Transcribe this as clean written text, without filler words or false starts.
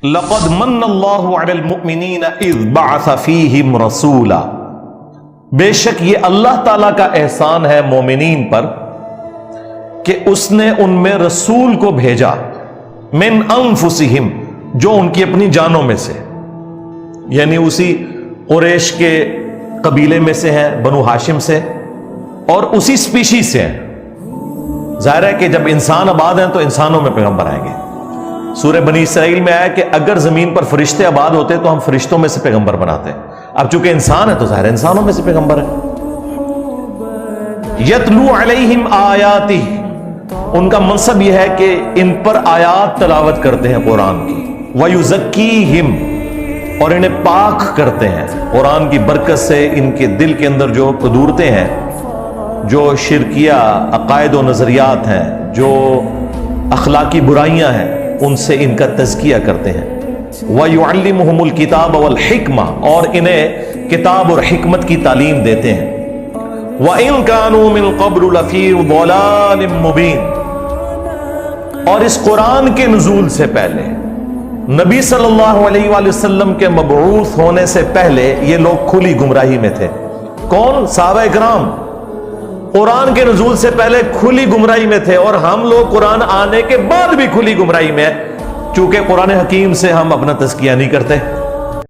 لقد من اللہ علی المؤمنین اذ بعث فیہم رسولا، بے شک یہ اللہ تعالیٰ کا احسان ہے مومنین پر کہ اس نے ان میں رسول کو بھیجا، من انفسہم، جو ان کی اپنی جانوں میں سے، یعنی اسی قریش کے قبیلے میں سے ہیں، بنو ہاشم سے، اور اسی سپیشی سے ہیں۔ ظاہر ہے کہ جب انسان آباد ہیں تو انسانوں میں پیغمبر آئیں گے۔ سورہ بنی اسرائیل میں آیا کہ اگر زمین پر فرشتے آباد ہوتے تو ہم فرشتوں میں سے پیغمبر بناتے، اب چونکہ انسان ہے تو ظاہر انسانوں میں سے پیغمبر ہے۔ یتلو علیہم آیاتہ، ان کا منصب یہ ہے کہ ان پر آیات تلاوت کرتے ہیں قرآن کی، ویزکیہم، اور انہیں پاک کرتے ہیں قرآن کی برکت سے۔ ان کے دل کے اندر جو قدورتیں ہیں، جو شرکیہ عقائد و نظریات ہیں، جو اخلاقی برائیاں ہیں، ان سے ان کا تزکیہ کرتے ہیں۔ وَيُعَلِّمُهُمُ الْكِتَابَ وَالْحِكْمَةَ، اور انہیں کتاب اور حکمت کی تعلیم دیتے ہیں۔ وَإِن كَانُوا مِن قَبْلُ لَفِي ضَلَالٍ مُبِينٍ، اور اس قرآن کے نزول سے پہلے، نبی صلی اللہ علیہ وآلہ وسلم کے مبعوث ہونے سے پہلے یہ لوگ کھلی گمراہی میں تھے۔ کون؟ صحابہ کرام قرآن کے نزول سے پہلے کھلی گمراہی میں تھے، اور ہم لوگ قرآن آنے کے بعد بھی کھلی گمراہی میں ہیں، چونکہ قرآن حکیم سے ہم اپنا تزکیہ نہیں کرتے۔